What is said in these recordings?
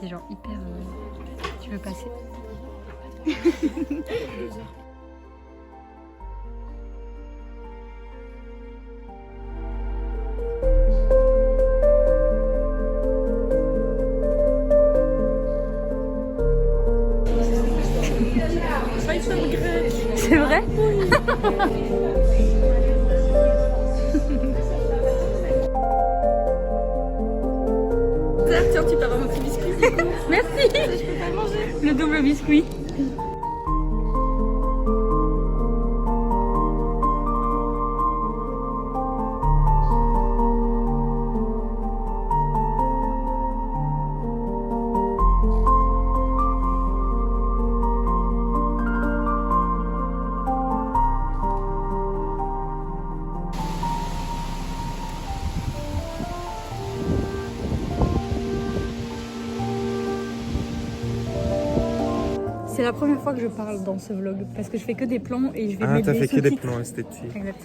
genre hyper... Tu veux passer? C'est vrai? Tiens, tu peux avoir un petit biscuit. Merci. Je peux pas manger. Le double biscuit. C'est la première fois que je parle dans ce vlog parce que je fais que des plans et je vais mettre t'as des fait que des sous-titres. plans esthétiques. Exact.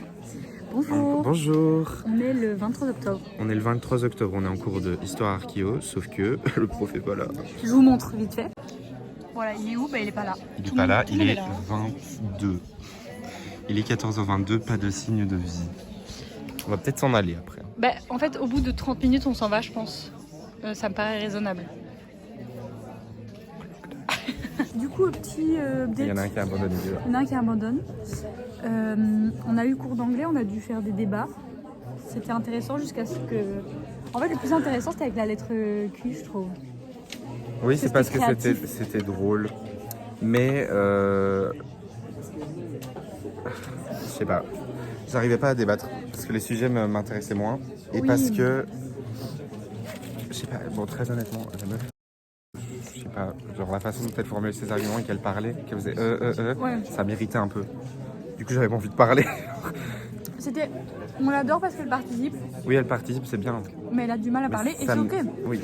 Bonjour. Bonjour. On est le 23 octobre. On est le 23 octobre, on est en cours de histoire archéo, sauf que le prof est pas là. Je vous montre vite fait. Voilà, il est où? Bah il est pas là. Il est Tout pas le là, monde- tout il le monde est là. 22. Il est 14h22, pas de signe de vie. On va peut-être s'en aller après. Bah en fait au bout de 30 minutes on s'en va je pense. Ça me paraît raisonnable. Du coup petit Il y en a un qui a abandonné déjà. Il y en a un qui abandonne. On a eu cours d'anglais, on a dû faire des débats. C'était intéressant jusqu'à ce que... En fait, le plus intéressant, c'était avec la lettre Q, je trouve. Oui, c'est parce que créatif. c'était drôle. Mais je sais pas. J'arrivais pas à débattre parce que les sujets m'intéressaient moins. Et Oui. parce que. Je sais pas, bon, très honnêtement, la meuf. Je sais pas, genre la façon dont elle formulait ses arguments et qu'elle parlait, qu'elle faisait Ouais. ça m'irritait un peu. Du coup, j'avais pas envie de parler. C'était... On l'adore parce qu'elle participe, Oui, elle participe, c'est bien. mais elle a du mal à parler et ça c'est me- ok. Oui.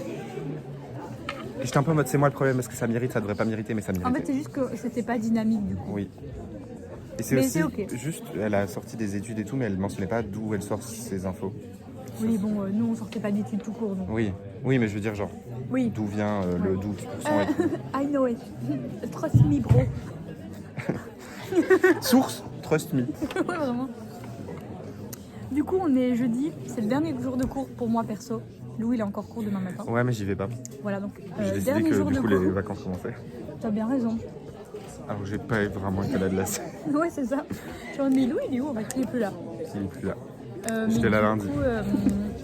Et j'étais un peu en mode, c'est moi le problème, parce que ça m'irrite, ça devrait pas m'irriter, mais ça En fait, m'irritait. c'est juste que c'était pas dynamique du coup. Oui. Et c'est Mais aussi c'est ok. juste, elle a sorti des études et tout, mais elle mentionnait pas d'où elle sort ses infos. Oui, bon, nous on sortait pas d'études tout court. Donc. Oui, oui, mais je veux dire, genre, Oui. d'où vient le 12% et tout. I know it. Trust me, bro. Source, trust me. Ouais, vraiment. Du coup, on est jeudi, c'est le dernier jour de cours pour moi perso. Louis, il a encore cours demain matin. Ouais, mais j'y vais pas. Voilà, donc J'ai décidé dernier que jour du de coup, cours. les vacances commençaient. T'as bien raison. Alors, j'ai pas vraiment été là de la scène. Ouais, c'est ça. Genre, mais Louis, il est où? En fait, il est plus là. Il est plus là. Mais J'étais là du lundi. coup,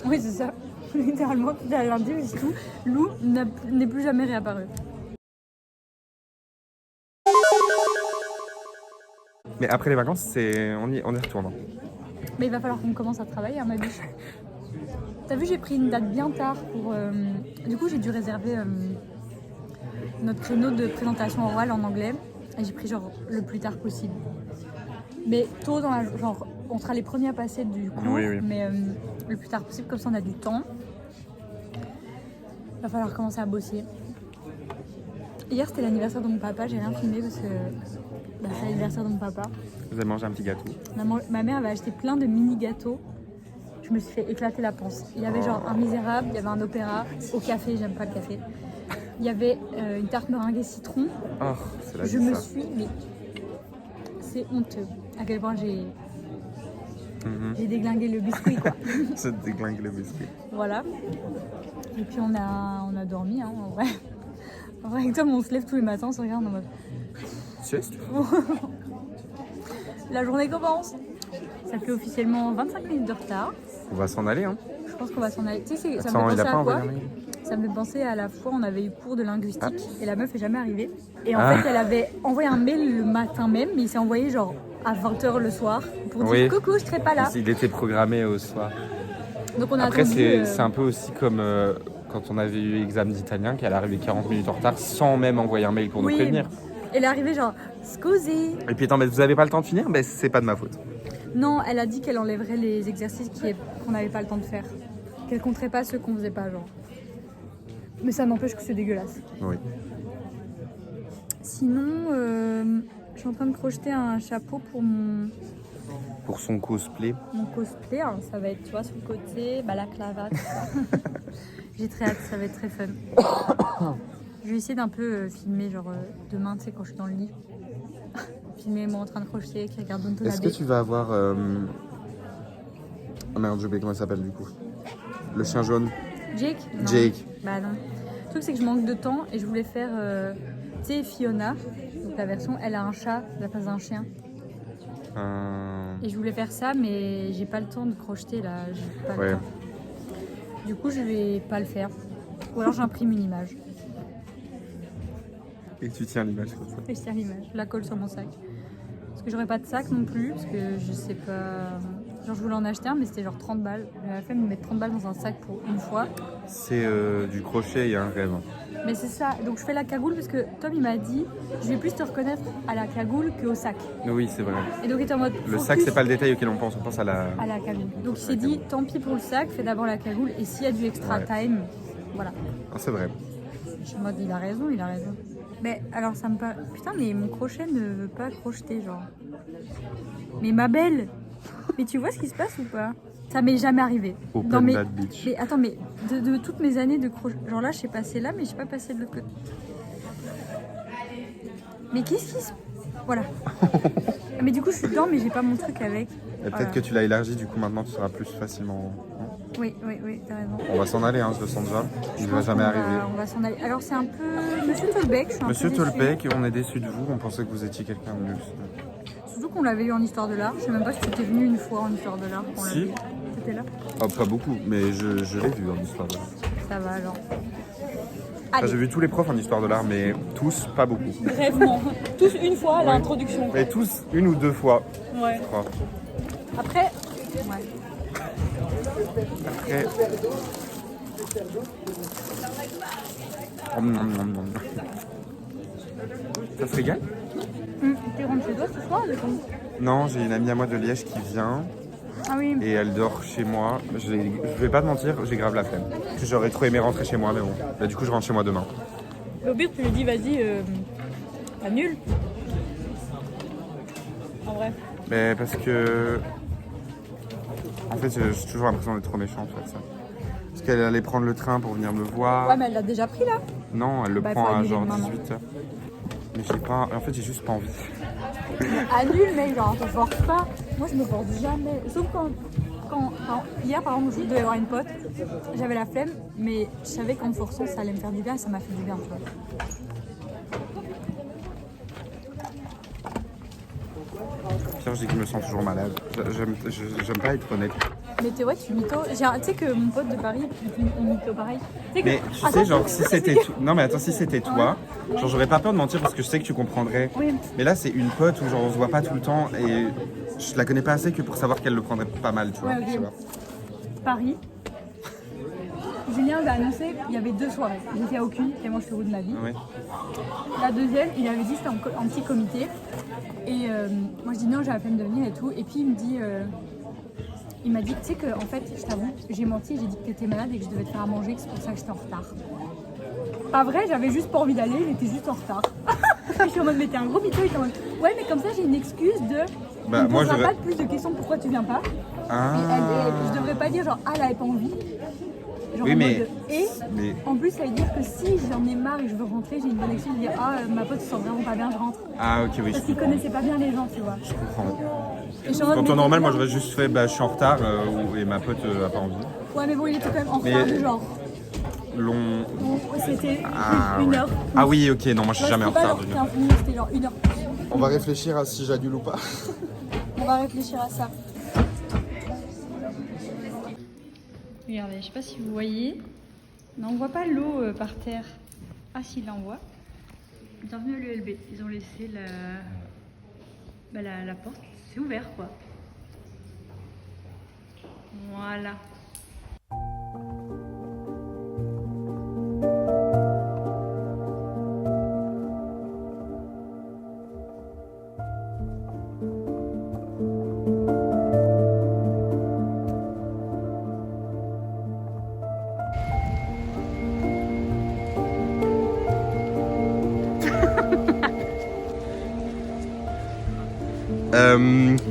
oui, c'est ça. Littéralement, tu es lundi, mais c'est tout. Lou n'est plus jamais réapparu. Mais après les vacances, on y retourne. Mais il va falloir qu'on commence à travailler, à ma biche. T'as vu, j'ai pris une date bien tard pour... Du coup, j'ai dû réserver notre créneau de présentation orale en anglais. Et j'ai pris genre le plus tard possible. Mais tôt dans la... Genre, on sera les premiers à passer du cours, Oui, oui. mais le plus tard possible, comme ça on a du temps. Il va falloir commencer à bosser. Hier, c'était l'anniversaire de mon papa. J'ai rien filmé parce que c'est l'anniversaire de mon papa. Vous avez mangé un petit gâteau. Ma mère avait acheté plein de mini gâteaux. Je me suis fait éclater la panse. Il y avait genre un misérable, il y avait un opéra, au café, j'aime pas le café. Il y avait une tarte meringuée citron. Oh, c'est la Je vie, me ça. suis... Mais c'est honteux à quel point j'ai déglingué le biscuit, quoi. Ça te déglingue le biscuit. Voilà. Et puis on a dormi, hein, en vrai. En vrai, avec Tom, on se lève tous les matins, on se regarde en mode... Sieste. La journée commence. Ça fait officiellement 25 minutes de retard. On va s'en aller, hein. Je pense qu'on va s'en aller. Tu sais, ça Attends, me il fait a penser pas à quoi? envoyé un mail. Ça me fait penser à la fois, on avait eu cours de linguistique et la meuf est jamais arrivée. Et en Ah. fait, elle avait envoyé un mail le matin même, mais il s'est envoyé genre à 20h le soir pour dire Oui. coucou, je serai pas là. Il était programmé au soir. Donc on a Après, attendu. c'est un peu aussi comme quand on avait eu l'examen d'italien, qu'elle est arrivée 40 minutes en retard sans même envoyer un mail pour Oui. nous prévenir. Elle est arrivée genre scusi. Et puis attends, mais vous avez pas le temps de finir? Ben c'est pas de ma faute. Non, elle a dit qu'elle enlèverait les exercices qu'on n'avait pas le temps de faire. Qu'elle compterait pas ceux qu'on faisait pas, genre. Mais ça n'empêche que c'est dégueulasse. Oui. Sinon, je suis en train de crocheter un chapeau pour mon Pour son cosplay. cosplay. Alors, ça va être, tu vois, sur le côté, balaclava, tout ça. J'ai très hâte, ça va être très fun. Je vais essayer d'un peu filmer, genre demain, tu sais, quand je suis dans le lit. Filmer moi en train de crocheter, qui regarde Downton Est-ce que Abbey. tu vas avoir... Oh merde, j'ai oublié comment il s'appelle du coup. Le chien jaune. Jake Non. Jake. Bah non. Le truc, c'est que je manque de temps et je voulais faire, tu sais, Fiona. Donc la version, elle a un chat à la place d'un chien. Et je voulais faire ça, mais j'ai pas le temps de crocheter là. J'ai pas le temps. Du coup, je vais pas le faire. Ou alors j'imprime une image. Et tu tiens l'image comme ça. Et je tiens l'image, je la colle sur mon sac. Parce que j'aurais pas de sac non plus, parce que je sais pas. Genre, je voulais en acheter un, mais c'était genre 30 balles. J'avais la flemme de mettre 30 balles dans un sac pour une fois. C'est du crochet et un rêve. Mais c'est ça, donc je fais la cagoule parce que Tom il m'a dit je vais plus te reconnaître à la cagoule qu'au sac. Oui, c'est vrai. Et donc il était en mode. Le sac, c'est pas le détail auquel on pense à la. À la cagoule. Donc il s'est dit tant pis pour le sac, fais d'abord la cagoule et s'il y a du extra time, voilà. Ah, c'est vrai. Je suis en mode il a raison, il a raison. Mais alors ça me parle. Putain, mais mon crochet ne veut pas crocheter, genre. Mais ma belle, mais tu vois ce qui se passe ou pas? Ça m'est jamais arrivé. Open that bitch. Mais attends, mais de toutes mes années de crochet, genre là, je suis passée là, mais je suis pas passée de l'autre côté. Mais qu'est-ce qui se... Voilà. Mais du coup, je suis dedans, mais j'ai pas mon truc avec. Et peut-être que tu l'as élargi, du coup maintenant tu seras plus facilement. Oui, t'as raison. On va s'en aller, hein, je le sens déjà. Il ne va jamais arriver. On va s'en aller. Alors c'est un peu... Monsieur Tolbeck, je suis un Monsieur peu déçue. Tolbeck, on est déçus de vous, on pensait que vous étiez quelqu'un de nul. Surtout qu'on l'avait eu en histoire de l'art. Je sais même pas si tu étais venu une fois en histoire de l'art. Si. T'étais là? Oh, pas beaucoup, mais je l'ai vu en histoire de l'art. Ça va alors. Enfin, Allez, j'ai vu tous les profs en histoire de l'art, mais tous, pas beaucoup. brièvement. Tous une fois à Ouais. l'introduction. Et tous, une ou deux fois, Ouais. je crois. Après, ouais. Après... Ça se régale? Tu rentres chez toi ce soir, du coup? Non, j'ai une amie à moi de Liège qui vient Ah oui. et elle dort chez moi. Je vais pas te mentir, j'ai grave la flemme. J'aurais trop aimé rentrer chez moi, mais bon. Là, du coup, je rentre chez moi demain. Au pire, tu lui dis, vas-y, annule. En vrai. Mais parce que... En fait, j'ai toujours l'impression d'être trop méchant, en fait, ça. Parce qu'elle allait prendre le train pour venir me voir. Ouais, mais elle l'a déjà pris là. Non, elle le Bah, prend faut à annuler genre maintenant. 18h. Mais j'ai pas... En fait, j'ai juste pas envie. Annule, mec, genre, te force pas. Moi, je me force jamais. Sauf quand hier, par exemple, je devais avoir une pote. J'avais la flemme, mais je savais qu'en me forçant, ça allait me faire du bien et ça m'a fait du bien, tu vois. Pire, je dis que je me sens toujours malade. J'aime pas être honnête. Mais t'es ouais, tu mytho. Tu sais que mon pote de Paris, il mytho pareil. Tu sais que- Mais tu Attends, sais, genre, si c'était... Non, mais attends, si c'était toi, genre, j'aurais pas peur de mentir parce que je sais que tu comprendrais. Oui. Mais là, c'est une pote où genre, on se voit pas tout le temps et je la connais pas assez que pour savoir qu'elle le prendrait pas mal, tu vois. Ouais, ok. tu vois. Paris. Julien lui a annoncé qu'il y avait 2 soirées. J'ai fait aucune, tellement je fais roue de ma vie. Ouais. La deuxième, il avait dit que c'était en petit comité. Et moi je dis non, j'ai la peine de venir et tout. Et puis il me dit, il m'a dit, tu sais que en fait, je t'avoue, j'ai menti, j'ai dit que t'étais malade et que je devais te faire à manger, que c'est pour ça que j'étais en retard. Pas vrai, j'avais juste pas envie d'aller, il était juste en retard. Et je suis en mode, mais t'es un gros mytho, il était en mode, ouais, mais comme ça j'ai une excuse de. Bah, il ne moi, posera j'aurais- pas plus de questions pourquoi tu viens pas. Ah. Et je devrais pas dire genre, ah, elle avait pas envie. Genre Oui, en mais- mode, et mais- en plus, ça veut dire que si j'en ai marre et que je veux rentrer, j'ai une bonne excuse de dire, ah, ma pote se sent vraiment pas bien, je rentre. Ah, ok, oui, Parce je qu'ils comprends. connaissaient pas bien les gens, tu vois. Je comprends. Et je suis en mode, En mais temps normal, t'es moi, bien. j'aurais juste fait, bah, je suis en retard et ma pote a pas envie. Ouais, mais bon, il était quand même en Mais- retard de genre. Long. Bon, c'était Ah, une ouais. heure. Ah oui, ok, non, moi, je suis Ouais, jamais en c'était pas retard genre d'une heure. 15 minutes, c'était genre 1 heure. On va réfléchir à si j'annule ou pas. On va réfléchir à ça. Regardez, je sais pas si vous voyez. Non, on voit pas l'eau par terre. Ah si, là on voit. Bienvenue à l'ULB. Ils ont laissé la porte. C'est ouvert quoi. Voilà.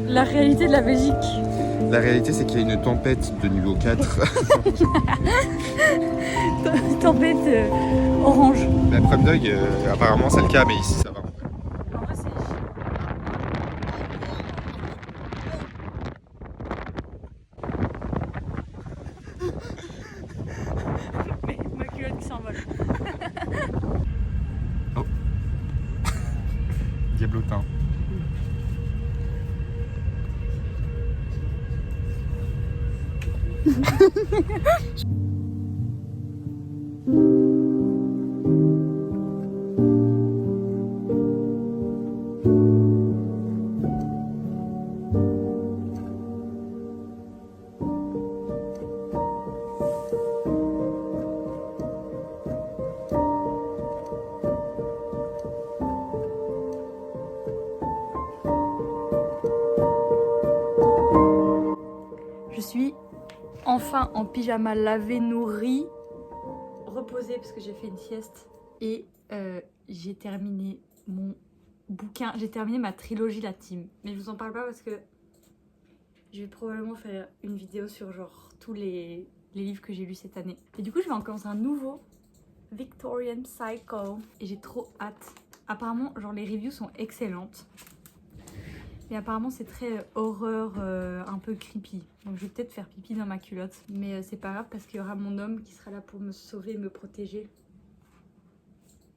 La réalité de la Belgique. La réalité, c'est qu'il y a une tempête de niveau 4. Tempête orange. La Prom Dog, apparemment, c'est le cas, mais ici, ça va. Ma culotte qui s'envole. Oh. Diablotin. Je suis enfin en pyjama lavé, nourri, reposé parce que j'ai fait une sieste et j'ai terminé mon bouquin, j'ai terminé ma trilogie La Team. Mais je vous en parle pas parce que je vais probablement faire une vidéo sur genre tous les livres que j'ai lus cette année. Et du coup je vais en commencer un nouveau, Victorian Psycho, et j'ai trop hâte. Apparemment genre les reviews sont excellentes. Mais apparemment c'est très horreur, un peu creepy. Donc je vais peut-être faire pipi dans ma culotte. Mais c'est pas grave parce qu'il y aura mon homme qui sera là pour me sauver et me protéger.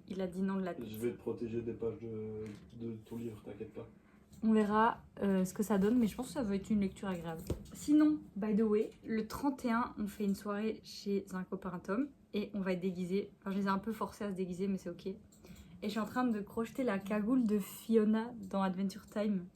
Il a dit non de la tête. Je vais te protéger des pages de ton livre, t'inquiète pas. On verra ce que ça donne, mais je pense que ça va être une lecture agréable. Sinon, by the way, le 31, on fait une soirée chez un copain Tom. Et on va être déguisés. Enfin, je les ai un peu forcés à se déguiser, mais c'est ok. Et je suis en train de crocheter la cagoule de Fiona dans Adventure Time.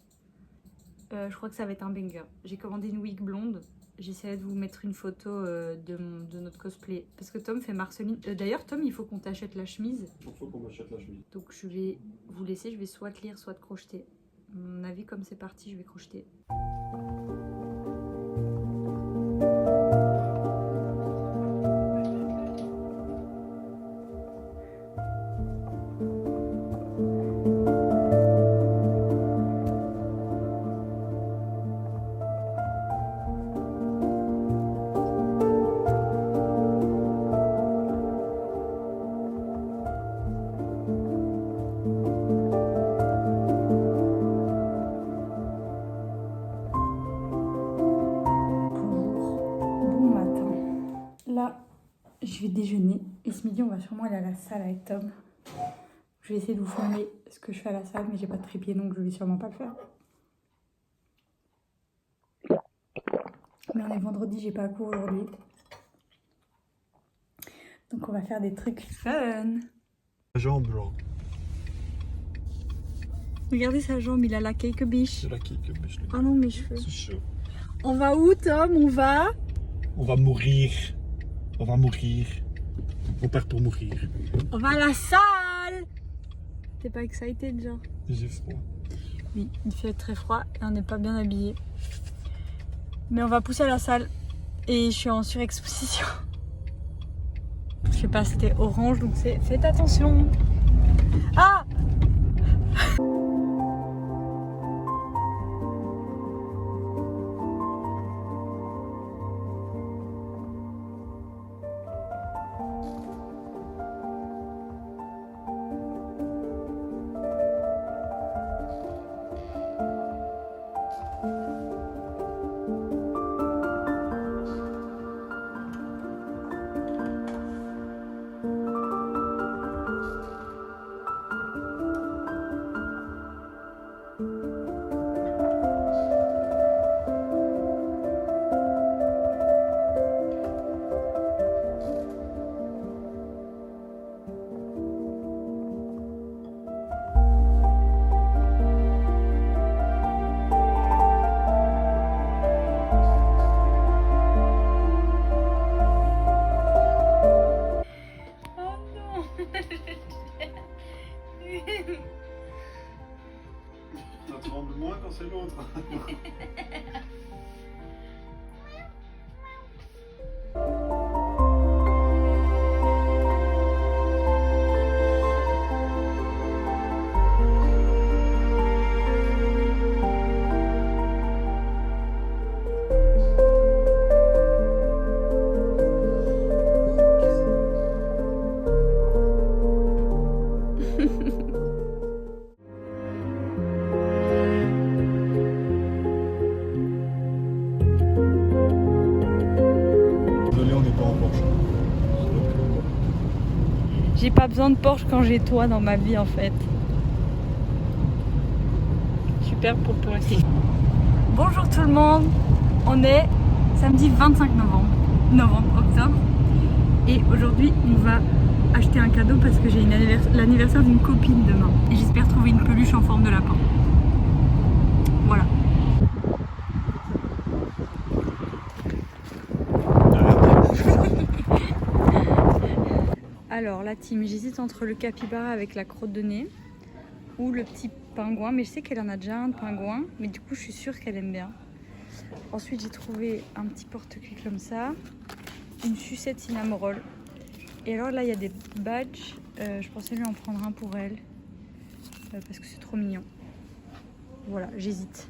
Je crois que ça va être un banger. J'ai commandé une wig blonde. J'essaierai de vous mettre une photo de notre cosplay. Parce que Tom fait Marceline. D'ailleurs, Tom, il faut qu'on t'achète la chemise. Il faut qu'on m'achète la chemise. Donc je vais vous laisser. Je vais soit lire, soit crocheter. À mon avis, comme c'est parti, je vais crocheter. Je vais déjeuner et ce midi on va sûrement aller à la salle avec Tom. Je vais essayer de vous filmer ce que je fais à la salle mais j'ai pas de trépied donc je vais sûrement pas le faire. Mais on est vendredi, j'ai pas cours aujourd'hui. Donc on va faire des trucs fun. La jambe, genre. Regardez sa jambe, il a la cake biche. C'est la kick, biche. Oh non mes cheveux. C'est chaud. On va où Tom? On va? On va mourir. On va mourir. On part pour mourir. On va à la salle. T'es pas excited genre? J'ai froid. Oui, il fait très froid et on n'est pas bien habillé. Mais on va pousser à la salle et je suis en surexposition. Je sais pas, c'était orange donc c'est... Faites attention. Ah! Ça tremble moins quand c'est l'autre. J'ai pas besoin de Porsche quand j'ai toi dans ma vie en fait. Super pour progresser. Bonjour tout le monde. On est samedi 25 octobre. Et aujourd'hui on va acheter un cadeau parce que j'ai l'anniversaire d'une copine demain. Et j'espère trouver une peluche en forme de lapin. Voilà. Alors la team, j'hésite entre le capybara avec la crotte de nez ou le petit pingouin, mais je sais qu'elle en a déjà un de pingouin, mais du coup je suis sûre qu'elle aime bien. Ensuite j'ai trouvé un petit porte-clés comme ça, une sucette cinnamoroll. Et alors là il y a des badges, je pensais lui en prendre un pour elle, parce que c'est trop mignon. Voilà, j'hésite.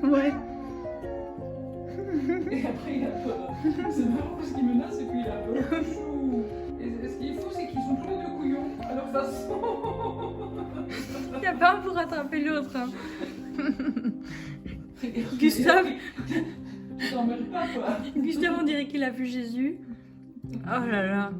Ouais. Et après il a peur. C'est marrant parce qu'il menace et puis il a peur. Chou. Et ce qui est fou, c'est qu'ils sont tous les deux couillons à leur façon. Il n'y a pas un pour rattraper l'autre. Hein. Gustave. Tu t'emmerdes pas, toi. Gustave, on dirait qu'il a vu Jésus. Oh là là.